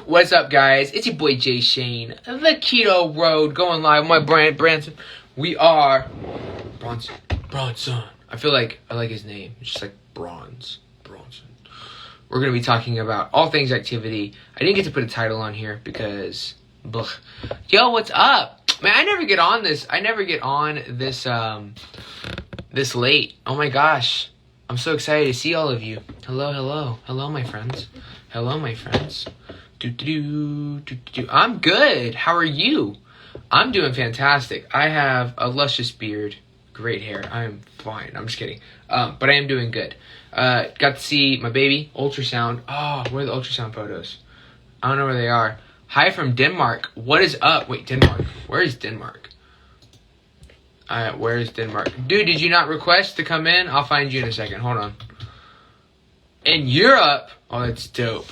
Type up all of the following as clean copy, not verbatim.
What's up, guys? It's your boy Jay Shane, the Keto Road, going live. My brand Branson. We are Bronson. I like his name. It's just like Bronson. We're gonna be talking about all things activity. I didn't get to put a title on here because, yo, what's up, man? I never get on this late. Oh my gosh, I'm so excited to see all of you. Hello, my friends. I'm good. How are you? I'm doing fantastic. I have a luscious beard, great hair. I am fine. I'm just kidding. But I am doing good. Got to see my baby, ultrasound. Oh, where are the ultrasound photos? I don't know where they are. Hi from Denmark. What is up? Wait, Denmark. Where is Denmark? Where is Denmark? Dude, did you not request to come in? I'll find you in a second. Hold on. In Europe? Oh, that's dope.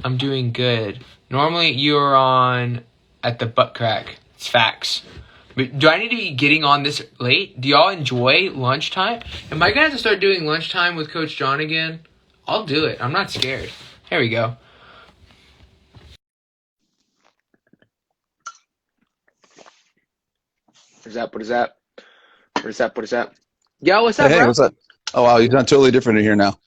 I'm doing good. Normally, you're on at the butt crack. It's facts. But do I need to be getting on this late? Do y'all enjoy lunchtime? Am I going to have to start doing lunchtime with Coach John again? I'll do it. I'm not scared. Here we go. What is that? Yo, what's up, Hey, bro? what's up? Oh, wow, you've done totally different in here now.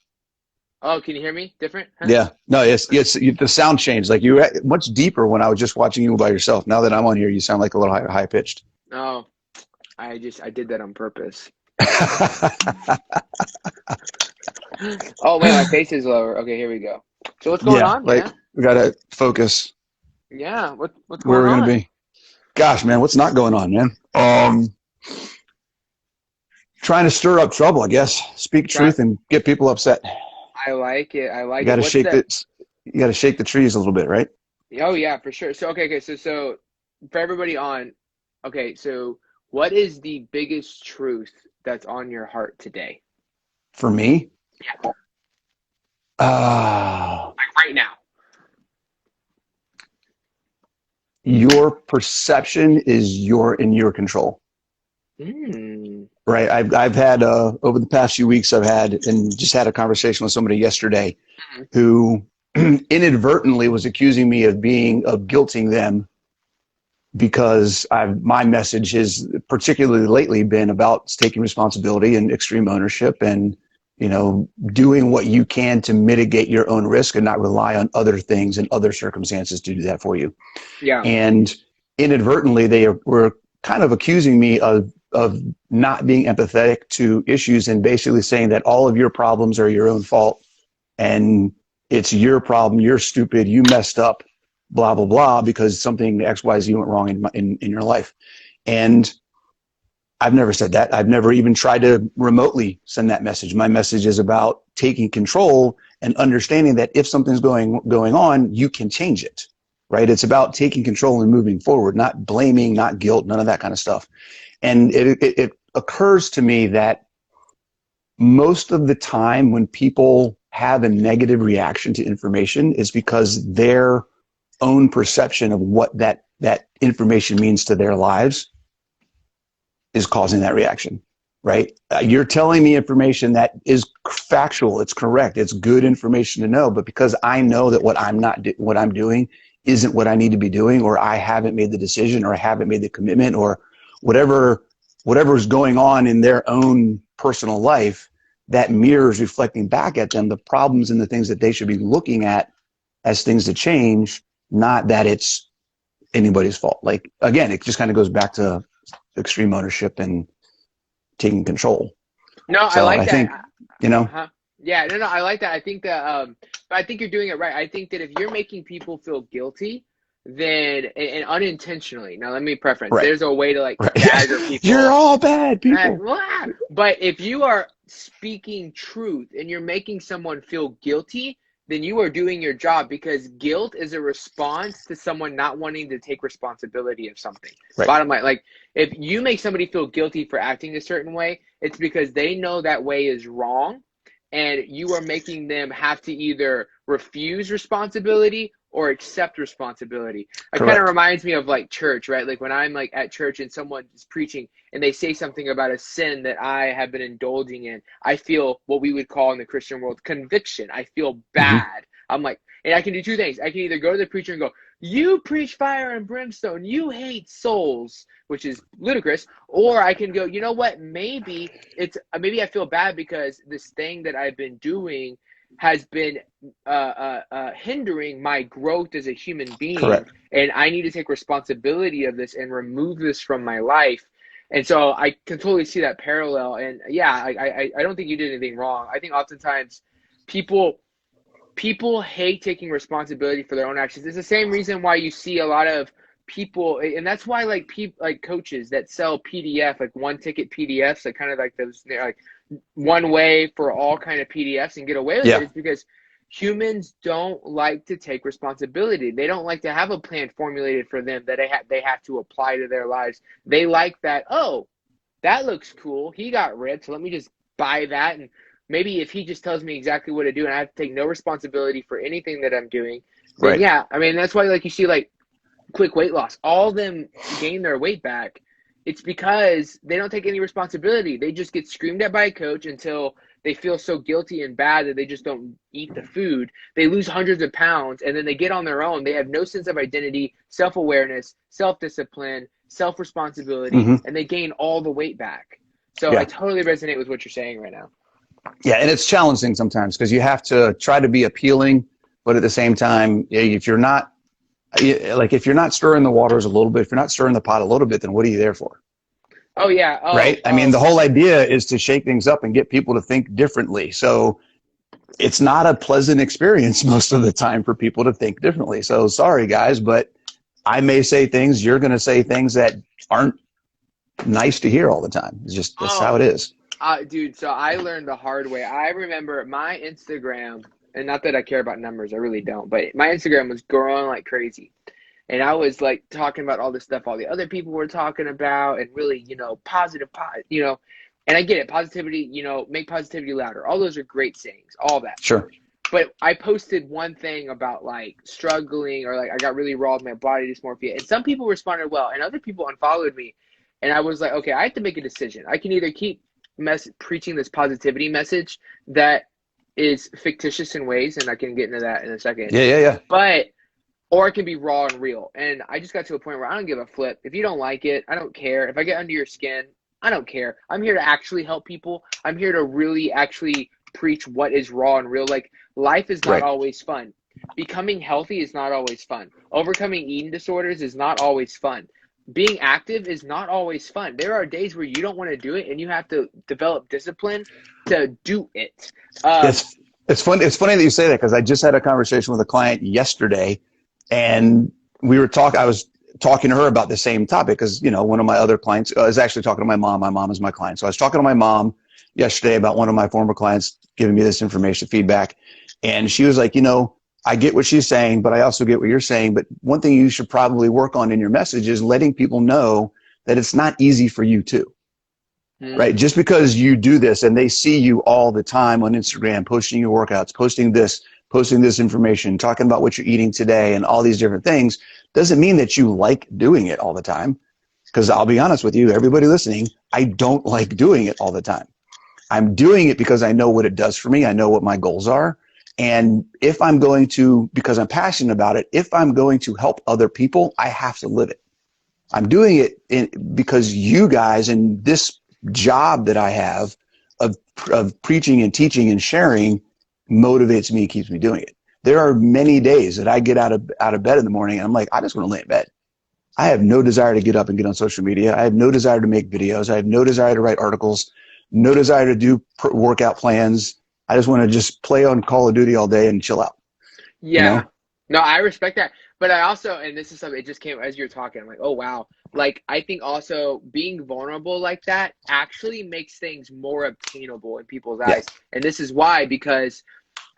Oh, can you hear me? Different? Huh? Yeah. No, the sound changed. Like you were much deeper when I was just watching you by yourself. Now that I'm on here, you sound like a little high pitched. Oh, I did that on purpose. Oh, wait, my face is lower. Okay, here we go. So what's going Yeah, on, like man? we gotta focus Yeah, what's where going we're gonna on? be. Gosh, man, what's not going on, man? Trying to stir up trouble, I guess. Speak Try. truth and get people upset. I like it. I You like it. gotta What's shake the? the you gotta shake the trees a little bit, right? Oh yeah, for sure. So okay. So for everybody on, okay. So what is the biggest truth that's on your heart today? For me, Yeah, uh, like right now. your perception is in your control. Mm. Right. I've had over the past few weeks, I've had and just had a conversation with somebody yesterday who inadvertently was accusing me of guilting them because my message has particularly lately been about taking responsibility and extreme ownership and, doing what you can to mitigate your own risk and not rely on other things and other circumstances to do that for you. Yeah. And inadvertently, they were kind of accusing me of not being empathetic to issues and basically saying that all of your problems are your own fault and it's your problem, you're stupid, you messed up, blah, blah, blah, because something XYZ went wrong in your life. And I've never said that. I've never even tried to remotely send that message. My message is about taking control and understanding that if something's going on, you can change it, right? It's about taking control and moving forward, not blaming, not guilt, none of that kind of stuff. And it occurs to me that most of the time when people have a negative reaction to information is because their own perception of what that information means to their lives is causing that reaction, right? You're telling me information that is factual, it's correct, it's good information to know, but because I know that what I'm doing isn't what I need to be doing, or I haven't made the decision, or I haven't made the commitment, or whatever's going on in their own personal life, that mirrors reflecting back at them the problems and the things that they should be looking at as things to change, not that it's anybody's fault. Like, again, it just kind of goes back to extreme ownership and taking control. No, I So like I that. think, you know, Uh-huh. Yeah, no, I like that. I think that, but I think you're doing it right. I think that if you're making people feel guilty, then and unintentionally. Now, let me preference. right, There's a way to like right. dagger You're people. all bad people. But if you are speaking truth and you're making someone feel guilty, then you are doing your job because guilt is a response to someone not wanting to take responsibility of something. Right, Bottom line, like if you make somebody feel guilty for acting a certain way, it's because they know that way is wrong and you are making them have to either refuse responsibility or accept responsibility. It kind of correct. reminds me of like church, right? Like when I'm like at church and someone is preaching and they say something about a sin that I have been indulging in, I feel what we would call in the Christian world conviction. I feel Mm-hmm. bad. I'm like, and I can do two things. I can either go to the preacher and go, you preach fire and brimstone, you hate souls, which is ludicrous. Or I can go, you know what? Maybe I feel bad because this thing that I've been doing has been hindering my growth as a human being, Correct. and I need to take responsibility of this and remove this from my life. And so I can totally see that parallel. And yeah, I don't think you did anything wrong. I think oftentimes people hate taking responsibility for their own actions. It's the same reason why you see a lot of people, and that's why like people like coaches that sell PDF, like one ticket PDFs, like kind of like those like one way for all kind of PDFs and get away with it, Yeah. is because humans don't like to take responsibility. They don't like to have a plan formulated for them that they have to apply to their lives. They like that, oh, that looks cool, he got ripped, so let me just buy that, and maybe if he just tells me exactly what to do and I have to take no responsibility for anything that I'm doing, then Right. yeah, I mean, that's why like you see like quick weight loss, all of them gain their weight back. It's because they don't take any responsibility. They just get screamed at by a coach until they feel so guilty and bad that they just don't eat the food. They lose hundreds of pounds and then they get on their own. They have no sense of identity, self-awareness, self-discipline, self-responsibility, Hmm. and they gain all the weight back. So I Yeah. totally resonate with what you're saying right now. Yeah. And it's challenging sometimes because you have to try to be appealing, but at the same time, if you're not, like if you're not stirring the waters a little bit, if you're not stirring the pot a little bit, then what are you there for? Oh yeah. Right. I mean, the whole idea is to shake things up and get people to think differently. So it's not a pleasant experience most of the time for people to think differently. So sorry, guys, but I may say things, you're going to say things that aren't nice to hear all the time. That's how Oh, it is. dude, so I learned the hard way. I remember my Instagram, and not that I care about numbers, I really don't, but my Instagram was growing like crazy. And I was like talking about all this stuff all the other people were talking about, and really, positive, and I get it. Positivity, make positivity louder. All those are great sayings, all that. Sure. But I posted one thing about like struggling, or like I got really raw with my body dysmorphia. And some people responded well, and other people unfollowed me. And I was like, okay, I have to make a decision. I can either keep preaching this positivity message that is fictitious in ways, and I can get into that in a second. Yeah, yeah, yeah. But or it can be raw and real. And I just got to a point where I don't give a flip. If you don't like it, I don't care. If I get under your skin, I don't care. I'm here to actually help people. I'm here to really actually preach what is raw and real. Like, life is not Right. always fun. Becoming healthy is not always fun. Overcoming eating disorders is not always fun. Being active is not always fun. There are days where you don't want to do it, and you have to develop discipline to do it. It's funny. It's funny that you say that because I just had a conversation with a client yesterday, and I was talking to her about the same topic because, one of my other clients is actually talking to my mom. My mom is my client. So I was talking to my mom yesterday about one of my former clients giving me this information feedback. And she was like, I get what she's saying, but I also get what you're saying. But one thing you should probably work on in your message is letting people know that it's not easy for you too. Right? Just because you do this and they see you all the time on Instagram, posting your workouts, posting this information, talking about what you're eating today and all these different things, doesn't mean that you like doing it all the time. Because I'll be honest with you, everybody listening, I don't like doing it all the time. I'm doing it because I know what it does for me. I know what my goals are. And if I'm going to, because I'm passionate about it, if I'm going to help other people, I have to live it. I'm doing it because you guys and this job that I have of preaching and teaching and sharing motivates me, keeps me doing it. There are many days that I get out of bed in the morning and I'm like, I just want to lay in bed. I have no desire to get up and get on social media. I have no desire to make videos. I have no desire to write articles, no desire to do workout plans. I just want to just play on Call of Duty all day and chill out. Yeah. No, I respect that. But I also, and this is something, it just came as you're talking, I'm like, oh, wow. Like, I think also being vulnerable like that actually makes things more obtainable in people's eyes. And this is why, because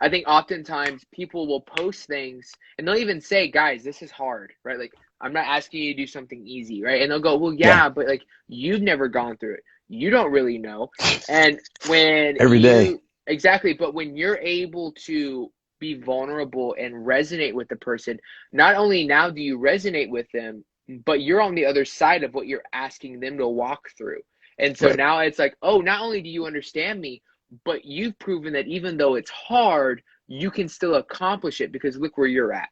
I think oftentimes people will post things and they'll even say, guys, this is hard, right? Like, I'm not asking you to do something easy, right? And they'll go, well, yeah. But like, you've never gone through it. You don't really know. And when every day. Exactly. But when you're able to be vulnerable and resonate with the person, not only now do you resonate with them, but you're on the other side of what you're asking them to walk through. And so now it's like, oh, not only do you understand me, but you've proven that even though it's hard, you can still accomplish it because look where you're at.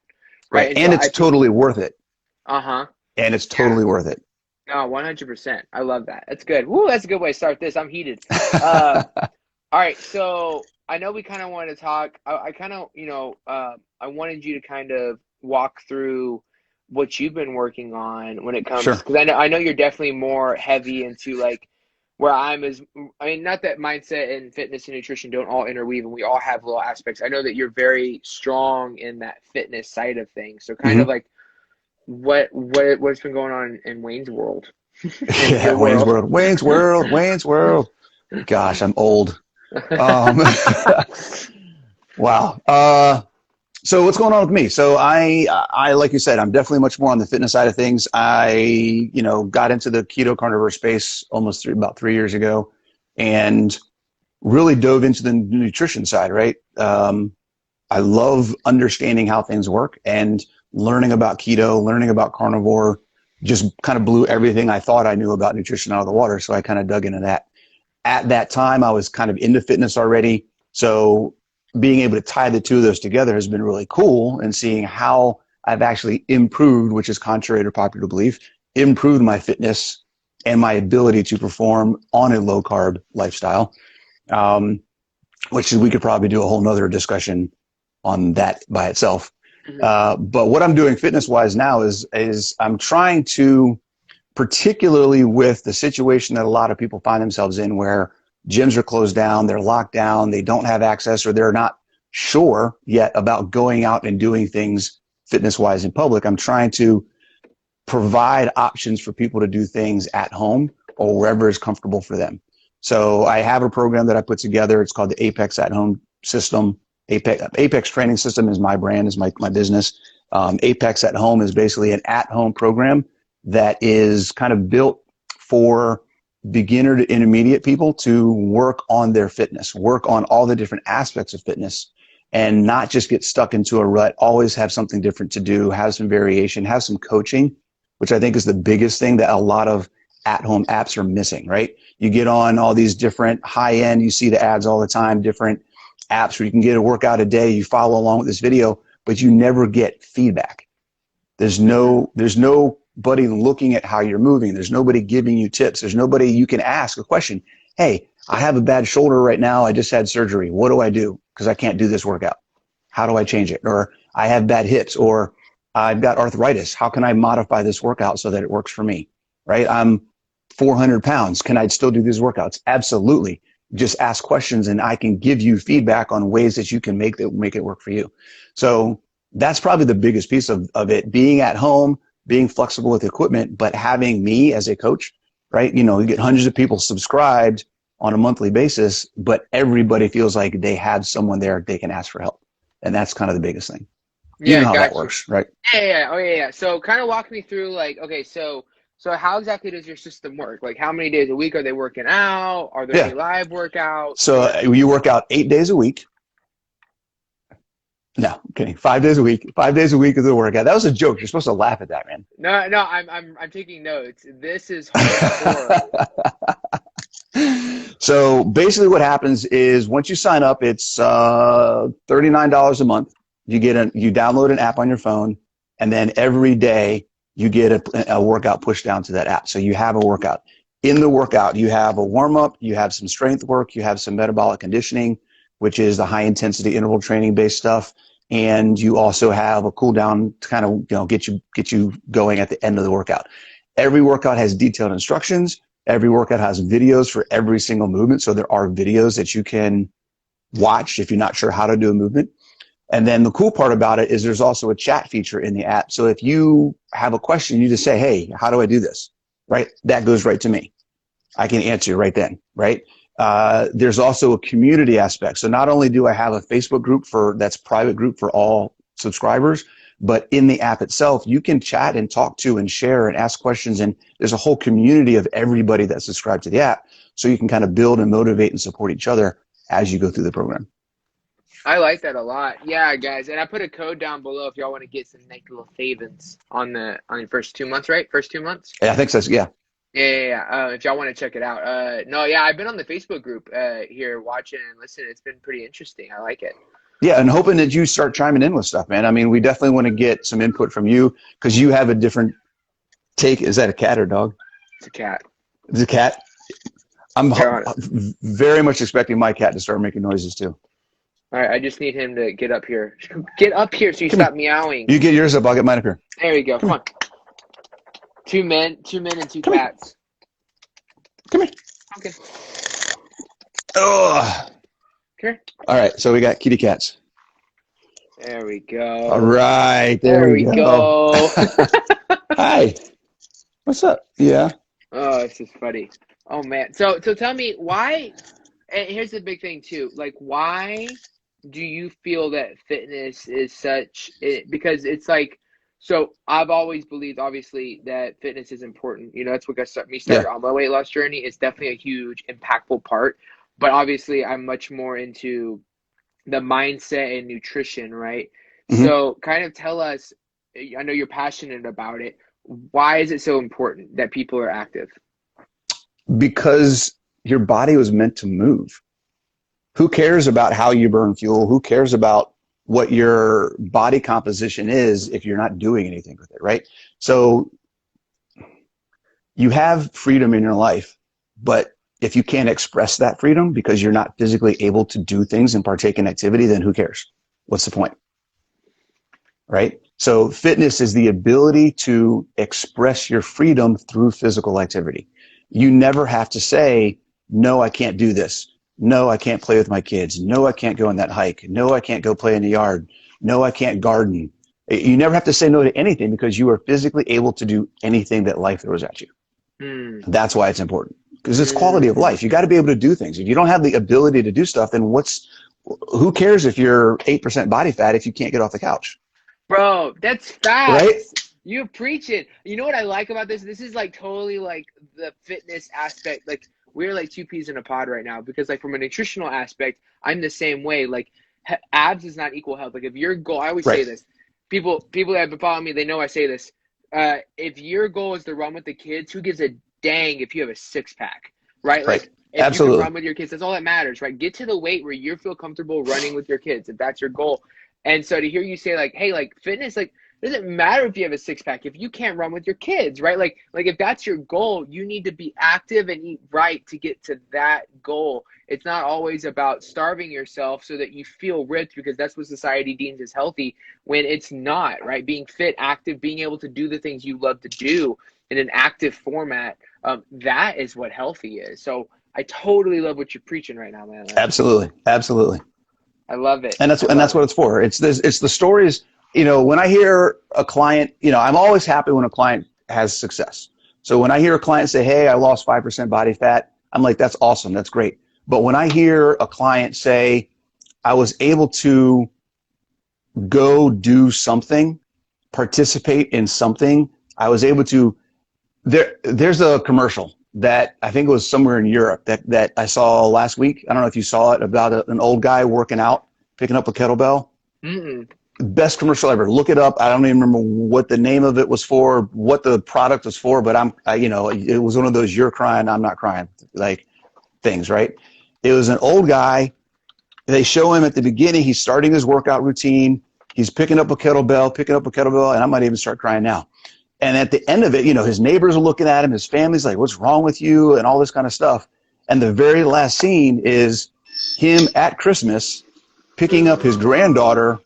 Right. Right. And so And it's I think, totally worth it. uh-huh. And it's Yeah. totally worth it. No, 100%. I love that. That's good. Woo, that's a good way to start this. I'm heated. Um, all right. So I know we kind of wanted to talk. I kind of, I wanted you to kind of walk through what you've been working on when it comes, Sure. because I know you're definitely more heavy into like where I mean, not that mindset and fitness and nutrition don't all interweave and we all have little aspects. I know that you're very strong in that fitness side of things. So kind of Hmm. like what's been going on in Wayne's world, in Yeah. your Wayne's world. World. Wayne's World. Wayne's World. Gosh, I'm old. Um, wow. So what's going on with me? So like you said, I'm definitely much more on the fitness side of things. Got into the keto carnivore space about 3 years ago, and really dove into the nutrition side. Right. I love understanding how things work, and learning about keto, learning about carnivore, just kind of blew everything I thought I knew about nutrition out of the water. So I kind of dug into that. At that time, I was kind of into fitness already. So being able to tie the two of those together has been really cool, and seeing how I've actually improved, which is contrary to popular belief, improved my fitness and my ability to perform on a low carb lifestyle, um, which we could probably do a whole nother discussion on that by itself. Mhm. But what I'm doing fitness wise now is I'm trying to, particularly with the situation that a lot of people find themselves in, where gyms are closed down, they're locked down, they don't have access, or they're not sure yet about going out and doing things fitness wise in public. I'm trying to provide options for people to do things at home or wherever is comfortable for them. So I have a program that I put together. It's called the Apex at Home System. Apex Training System is my brand, is my business. Apex at Home is basically an at-home program that is kind of built for beginner to intermediate people to work on their fitness, work on all the different aspects of fitness, and not just get stuck into a rut. Always have something different to do, have some variation, have some coaching, which I think is the biggest thing that a lot of at-home apps are missing, right? You get on all these different high-end, you see the ads all the time, different apps where you can get a workout a day, you follow along with this video, but you never get feedback. There's nobody looking at how you're moving. There's nobody giving you tips. There's nobody you can ask a question. Hey, I have a bad shoulder right now. I just had surgery. What do I do? Because I can't do this workout. How do I change it? Or I have bad hips, or I've got arthritis. How can I modify this workout so that it works for me? Right? I'm 400 pounds. Can I still do these workouts? Absolutely. Just ask questions and I can give you feedback on ways that you can make it work for you. So that's probably the biggest piece of it, being at home, being flexible with equipment, but having me as a coach, right? You get hundreds of people subscribed on a monthly basis, but everybody feels like they have someone there they can ask for help. And that's kind of the biggest thing. You Yeah, know how that got you. works, right? Yeah. Oh, yeah. So kind of walk me through like, okay, so how exactly does your system work? Like how many days a week are they working out? Are there any Yeah. live workouts So or? you work out 8 days a week. No, I'm kidding. 5 days a week. 5 days a week is a workout. That was a joke. You're supposed to laugh at that, man. No, I'm taking notes. This is hardcore. So basically what happens is once you sign up, it's $39 a month. You download an app on your phone, and then every day you get a workout pushed down to that app. So you have a workout. In the workout, you have a warm up, you have some strength work, you have some metabolic conditioning, which is the high intensity interval training based stuff. And you also have a cool down to kind of, get you going at the end of the workout. Every workout has detailed instructions. Every workout has videos for every single movement. So there are videos that you can watch if you're not sure how to do a movement. And then the cool part about it is there's also a chat feature in the app. So if you have a question, you just say, hey, how do I do this? Right? That goes right to me. I can answer you right then, right? There's also a community aspect. So not only do I have a Facebook group that's private group for all subscribers, but in the app itself, you can chat and talk to and share and ask questions. And there's a whole community of everybody that's subscribed to the app. So you can kind of build and motivate and support each other as you go through the program. I like that a lot. Yeah, guys. And I put a code down below if y'all want to get some nice little savings on your first 2 months, right? First 2 months? And I think so. Yeah. Yeah. If y'all want to check it out. No, yeah, I've been on the Facebook group here watching and listening. It's been pretty interesting. I like it. Yeah, and hoping that you start chiming in with stuff, man. I mean, we definitely want to get some input from you because you have a different take. Is that a cat or dog? It's a cat. It's a cat. I'm Here on it. very much expecting my cat to start making noises too. All right, I just need him to get up here. Get up here so you Come stop meowing. You get yours up. I'll get mine up here. There you go. Come on. Two men and two Come here. cats. Come here. Okay. Oh. Come here. All right, so we got kitty cats. There we go. All right, there we go. Hi. What's up? Yeah. Oh, this is funny. Oh man. So tell me why. And here's the big thing too. Like, why do you feel that fitness is such? Because it's like. So I've always believed, obviously, that fitness is important. You know, that's what got me started on my weight loss journey. It's definitely a huge, impactful part. But obviously, I'm much more into the mindset and nutrition, right? Mm-hmm. So kind of tell us, I know you're passionate about it. Why is it so important that people are active? Because your body was meant to move. Who cares about how you burn fuel? Who cares about what your body composition is if you're not doing anything with it, right? So you have freedom in your life, but if you can't express that freedom because you're not physically able to do things and partake in activity, then who cares? What's the point? Right? So fitness is the ability to express your freedom through physical activity. You never have to say, no, I can't do this. No, I can't play with my kids. No, I can't go on that hike. No, I can't go play in the yard. No, I can't garden. You never have to say no to anything because you are physically able to do anything that life throws at you. That's why it's important because it's quality of life. You got to be able to do things. If you don't have the ability to do stuff, then who cares if you're 8% body fat if you can't get off the couch? Bro, that's facts. Right? You preach it. You know what I like about this? This is like totally like the fitness aspect. Like we're like two peas in a pod right now because like from a nutritional aspect, I'm the same way. Like abs is not equal health. Like if your goal, I always say this. People that have been following me, they know I say this. If your goal is to run with the kids, who gives a dang if you have a six pack, right? Like if Absolutely. you can run with your kids, that's all that matters, right? Get to the weight where you feel comfortable running with your kids if that's your goal. And so to hear you say like, hey, like fitness, like it doesn't matter if you have a six pack if you can't run with your kids, right? Like if that's your goal, you need to be active and eat right to get to that goal. It's not always about starving yourself so that you feel ripped because that's what society deems as healthy when it's not, right? Being fit, active, being able to do the things you love to do in an active format, that is what healthy is. So I totally love what you're preaching right now, man. Absolutely. I love it. And that's what it's for. It's the stories. You know, when I hear a client, you know, I'm always happy when a client has success. So when I hear a client say, hey, I lost 5% body fat, I'm like, that's awesome. That's great. But when I hear a client say, I was able to go do something, participate in something, I was able to, there's a commercial that I think it was somewhere in Europe that I saw last week. I don't know if you saw it, about an old guy working out, picking up a kettlebell. Best commercial ever. Look it up. I don't even remember what the name of it was for, what the product was for, but you know, it was one of those you're crying, I'm not crying like things, right? It was an old guy. They show him at the beginning, he's starting his workout routine. He's picking up a kettlebell, and I might even start crying now. And at the end of it, you know, his neighbors are looking at him, his family's like, what's wrong with you? And all this kind of stuff. And the very last scene is him at Christmas picking up his granddaughter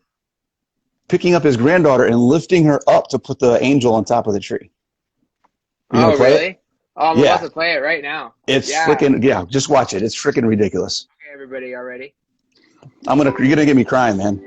and lifting her up to put the angel on top of the tree. Oh, really? Oh, I'm about to Yeah. play it right now. It's freaking, just watch it. It's freaking ridiculous. Okay, everybody, y'all ready? You're gonna get me crying, man.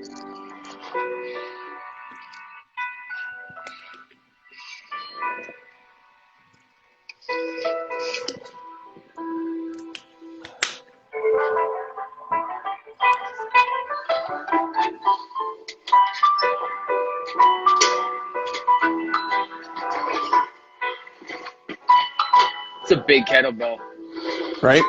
It's a big kettlebell. Right?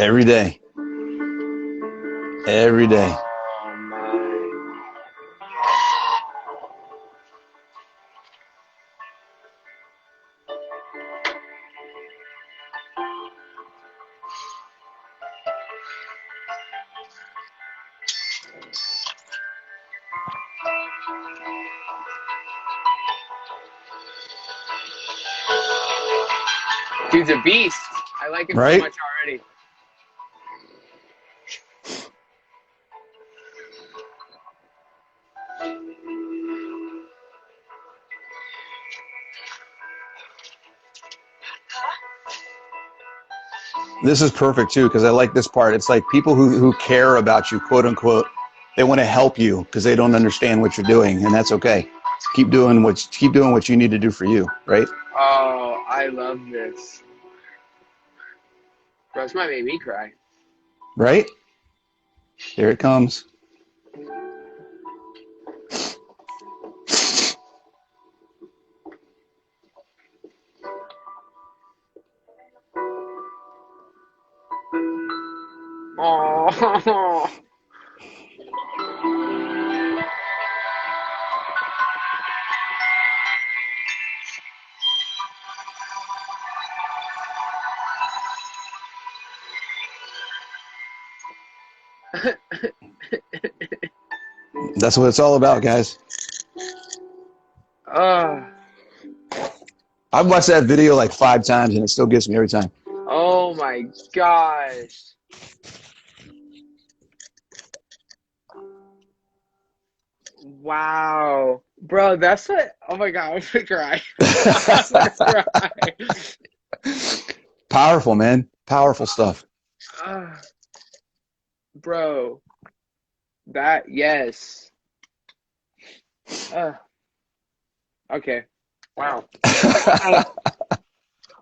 Every day. Every day. Oh my. Dude's a beast. I like him Right? so much already. This is perfect too, because I like this part. It's like people who care about you, quote unquote, they want to help you because they don't understand what you're doing, and that's okay. Keep doing what you need to do for you, right? Oh, I love this. Bro, this might make me cry. Right? Here it comes. Oh. That's what it's all about, guys. Oh. I've watched that video like 5 times and it still gets me every time. Oh my gosh. Wow. Bro, that's what, oh my God, I'm gonna cry. I'm gonna cry. Powerful, man. Powerful stuff. Bro, that, yes. Okay. Wow.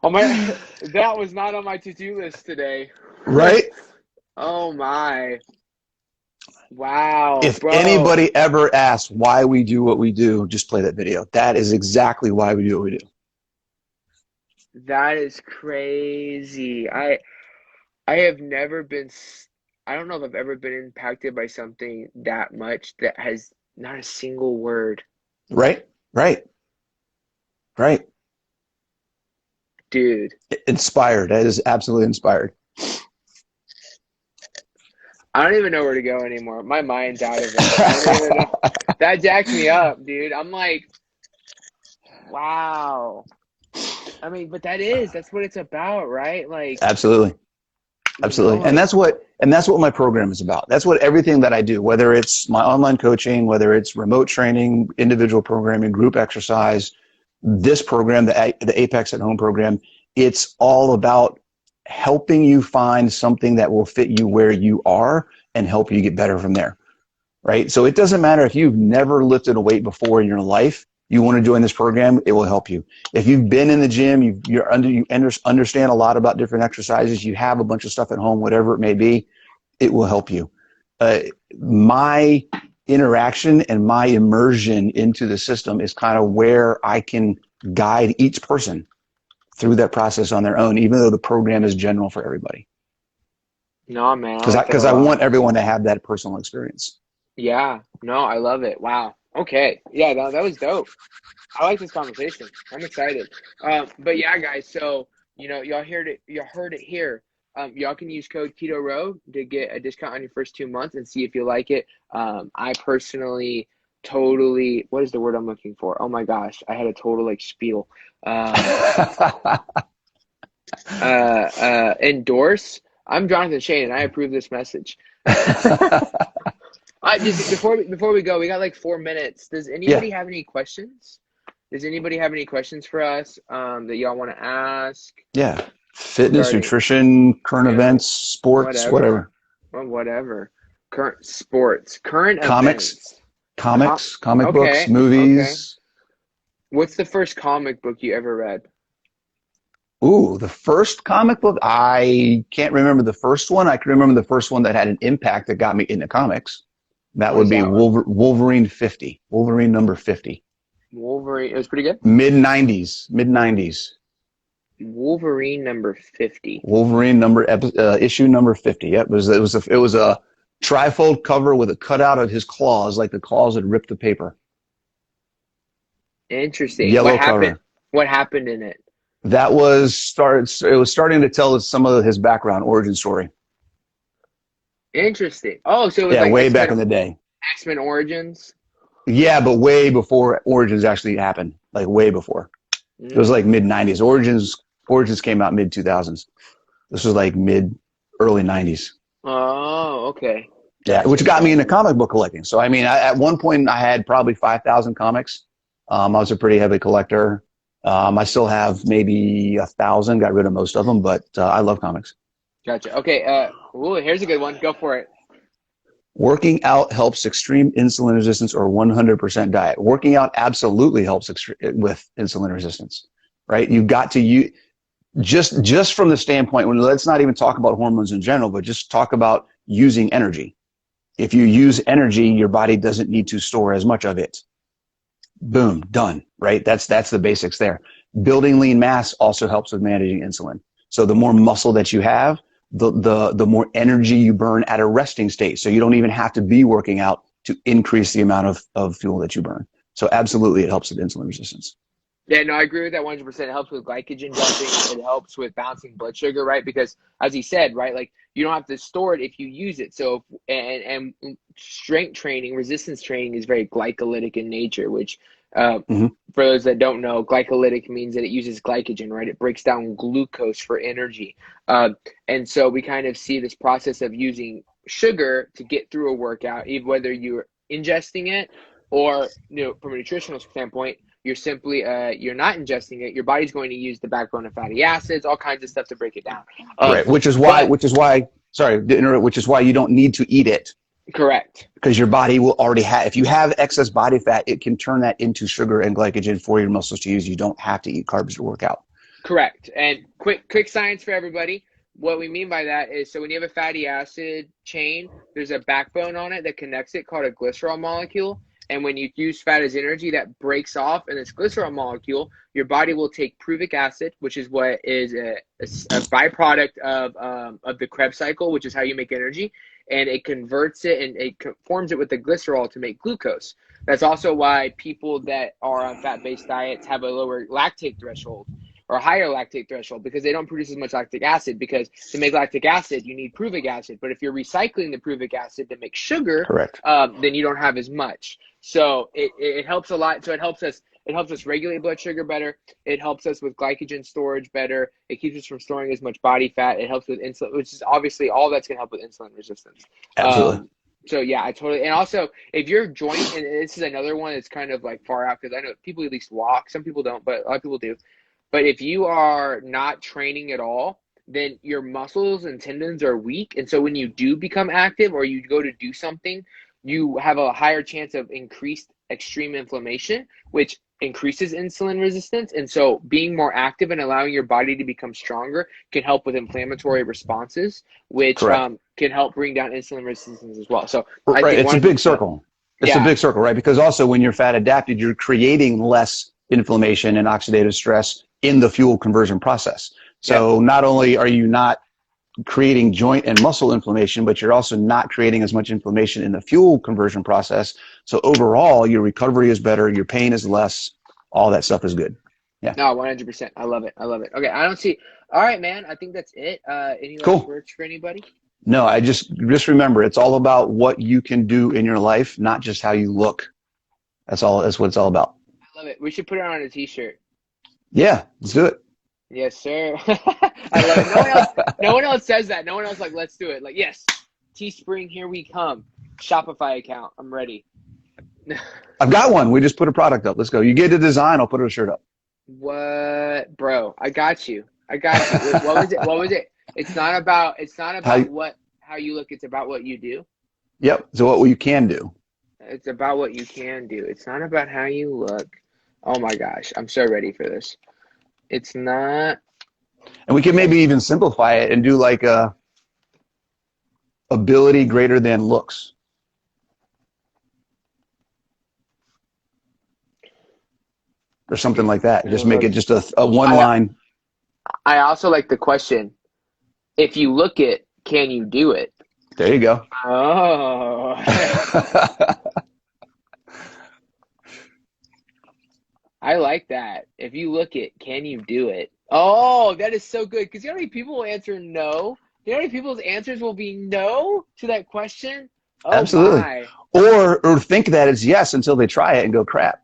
Oh my, that was not on my to-do list today. Right? Oh my. Wow, If bro. anybody ever asks why we do what we do, just play that video. That is exactly why we do what we do. That is crazy. I have never been, I don't know if I've ever been impacted by something that much that has not a single word. Right? Right. Right. Dude, Inspired. That is absolutely inspired. I don't even know where to go anymore. My mind's out of it. I don't even know. That jacks me up, dude. I'm like, wow. I mean, but that's what it's about, right? Like, Absolutely. Absolutely. you know, And that's what my program is about. That's what everything that I do, whether it's my online coaching, whether it's remote training, individual programming, group exercise, this program, the Apex at Home program, it's all about helping you find something that will fit you where you are and help you get better from there. Right? So it doesn't matter if you've never lifted a weight before in your life, you want to join this program, it will help you. If you've been in the gym, you understand a lot about different exercises, you have a bunch of stuff at home, whatever it may be, it will help you. My interaction and my immersion into the system is kind of where I can guide each person through that process on their own, even though the program is general for everybody. no, man. Because I want everyone to have that personal experience. Yeah, no, I love it. Wow. Okay. Yeah, that was dope. I like this conversation. I'm excited. But yeah, guys, so y'all heard it here. Y'all can use code Keto Row to get a discount on your first 2 months and see if you like it. I personally totally, what is the word I'm looking for? Oh my gosh, I had a total like spiel. Endorse. I'm Jonathan Shane and I approve this message. Just before we go, we got like 4 minutes. Does anybody have any questions? Does anybody have any questions for us that y'all want to ask? Yeah. Fitness, nutrition, current events, sports, whatever. Well, whatever. Current sports, current events. Comics, comic okay, books, movies. Okay. What's the first comic book you ever read? Ooh, the first comic book? I can't remember the first one. I can remember the first one that had an impact that got me into comics. That would be Wolverine 50. Wolverine number 50. Wolverine. It was pretty good. Mid 90s. Wolverine number 50. Wolverine issue number 50. Yep, it was a trifold cover with a cutout of his claws, like the claws had ripped the paper. Interesting. Yellow What happened? cover. What happened in it? It was starting to tell us some of his background, origin story. Interesting. Oh, so it was Yeah, like way back in the day. X-Men Origins. Yeah, but way before Origins actually happened, like way before. It was like mid 90s. Origins came out mid 2000s. This was like early 90s. Oh, okay. Yeah, which got me into comic book collecting. So I mean, at one point I had probably 5,000 comics. I was a pretty heavy collector. I still have maybe 1,000. Got rid of most of them, but I love comics. Gotcha. Okay. Here's a good one. Go for it. Working out helps extreme insulin resistance or 100% diet. Working out absolutely helps with insulin resistance, right? You got to use just from the standpoint when let's not even talk about hormones in general, but just talk about using energy. If you use energy, your body doesn't need to store as much of it. Boom, done, right? That's the basics there. Building lean mass also helps with managing insulin. So the more muscle that you have, the more energy you burn at a resting state. So you don't even have to be working out to increase the amount of fuel that you burn. So absolutely, it helps with insulin resistance. Yeah, no, I agree with that 100%. It helps with glycogen dumping. It helps with balancing blood sugar, right? Because as he said, right, like you don't have to store it if you use it. So, and strength training, resistance training is very glycolytic in nature, which for those that don't know, glycolytic means that it uses glycogen, right? It breaks down glucose for energy. And so we kind of see this process of using sugar to get through a workout, even whether you're ingesting it or, from a nutritional standpoint, you're simply you're not ingesting it. Your body's going to use the backbone of fatty acids, all kinds of stuff to break it down. Right, which is why you don't need to eat it. Correct. Because your body will already have, if you have excess body fat, it can turn that into sugar and glycogen for your muscles to use. You don't have to eat carbs to work out. Correct. And quick science for everybody. What we mean by that is, so when you have a fatty acid chain, there's a backbone on it that connects it called a glycerol molecule. And when you use fat as energy, that breaks off in this glycerol molecule. Your body will take pruvic acid, which is what is a byproduct of the Krebs cycle, which is how you make energy. And it converts it and it forms it with the glycerol to make glucose. That's also why people that are on fat-based diets have a lower lactate threshold or a higher lactate threshold, because they don't produce as much lactic acid, because to make lactic acid, you need pruvic acid. But if you're recycling the pruvic acid to make sugar, correct, then you don't have as much. So it helps a lot. So it helps us regulate blood sugar better. It helps us with glycogen storage better. It keeps us from storing as much body fat. It helps with insulin, which is obviously all that's going to help with insulin resistance. Absolutely. So yeah, I totally. And also, if your joint, and this is another one that's kind of like far out, because I know people at least walk. Some people don't, but a lot of people do. But if you are not training at all, then your muscles and tendons are weak. And so when you do become active or you go to do something, you have a higher chance of increased extreme inflammation, which increases insulin resistance. And so being more active and allowing your body to become stronger can help with inflammatory responses, which can help bring down insulin resistance as well. So right, it's a big circle. It's a big circle, right? Because also when you're fat adapted, you're creating less inflammation and oxidative stress in the fuel conversion process. So not only are you not creating joint and muscle inflammation, but you're also not creating as much inflammation in the fuel conversion process. So overall, your recovery is better, your pain is less, all that stuff is good. Yeah. No, 100%. I love it. Okay, I don't see. All right, man. I think that's it. Any last words for anybody? No, I just remember, it's all about what you can do in your life, not just how you look. That's what it's all about. I love it. We should put it on a t-shirt. Yeah, let's do it. Yes, sir. I love it. No one else says that. No one else like, let's do it. Like, yes, Teespring, here we come. Shopify account. I'm ready. I've got one. We just put a product up. Let's go. You get a design, I'll put a shirt up. What, bro? I got you. What was it? It's not about how you look. It's about what you do. Yep. So what you can do. It's about what you can do. It's not about how you look. Oh my gosh, I'm so ready for this. It's not. And we can maybe even simplify it and do like a ability greater than looks. Or something like that. Just make it just a one line. I also like the question, if you look it, can you do it? There you go. Oh. I like that. If you look it, can you do it? Oh, that is so good. Because you know how many people will answer no? You know how many people's answers will be no to that question? Oh Absolutely. my. Or think that it's yes until they try it and go crap.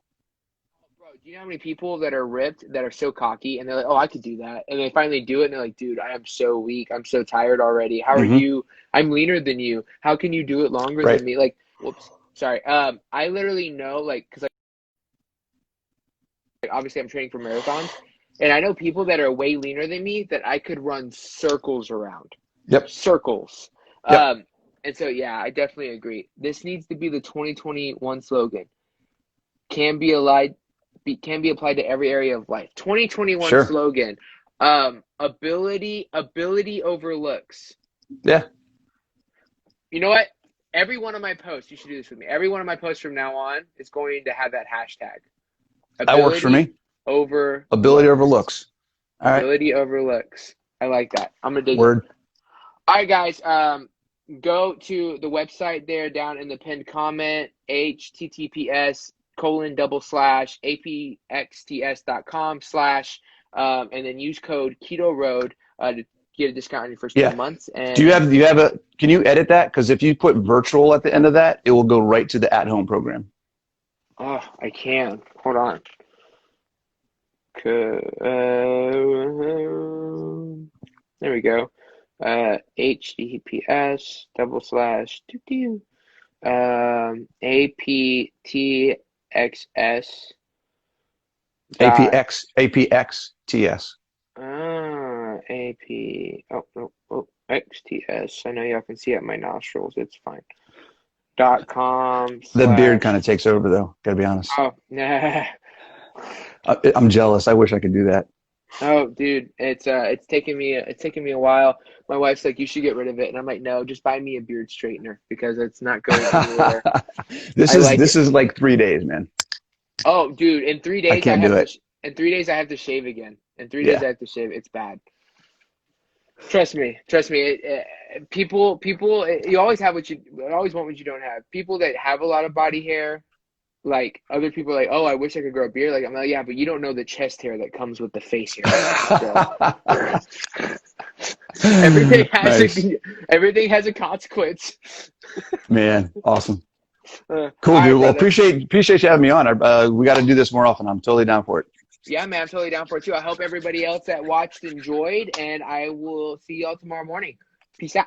Bro, do you know how many people that are ripped that are so cocky and they're like, oh, I could do that. And they finally do it and they're like, dude, I am so weak. I'm so tired already. How are Hmm. you? I'm leaner than you. How can you do it longer Right. than me? Like, whoops. Sorry. I literally know, like, because obviously I'm training for marathons, and I know people that are way leaner than me that I could run circles around. Yep. Circles. Yep. And so yeah, I definitely agree. This needs to be the 2021 slogan. Can be applied to every area of life. 2021 Sure. slogan. Ability over looks. Yeah. You know what? Every one of my posts, you should do this with me. Every one of my posts from now on is going to have that hashtag. That works for me. Over Ability looks. over looks. All right. Ability over looks. I like that. I'm gonna dig it. Word. All right, guys. Go to the website there down in the pinned comment. https://apxts.com/ and then use code Keto Road to get a discount on your first 2 Yeah. months. And Do you have a? Can you edit that? Because if you put virtual at the end of that, it will go right to the at-home program. oh, I can. Hold on. There we go. https aptxs dot APXTS. ap xts. I know y'all can see at my nostrils. It's fine. .com The beard slash. kind of takes over, though. Gotta be honest. Oh, nah. I'm jealous. I wish I could do that. Oh, dude, it's taking me a while. My wife's like, you should get rid of it, and I'm like, no, just buy me a beard straightener because it's not going anywhere. This I like it. is like 3 days, man. Oh, dude, in 3 days I can't do it. In 3 days I have to shave again. In 3 days Yeah. I have to shave. It's bad. Trust me. People, you always have always want what you don't have. People that have a lot of body hair, like other people, are like, oh, I wish I could grow a beard. Like I'm like, yeah, but you don't know the chest hair that comes with the face hair. So, everything has a consequence. Man, awesome. All Cool, right, dude. Well, brother. appreciate you having me on. We got to do this more often. I'm totally down for it. Yeah, man, I'm totally down for it too. I hope everybody else that watched enjoyed, and I will see y'all tomorrow morning. Peace out.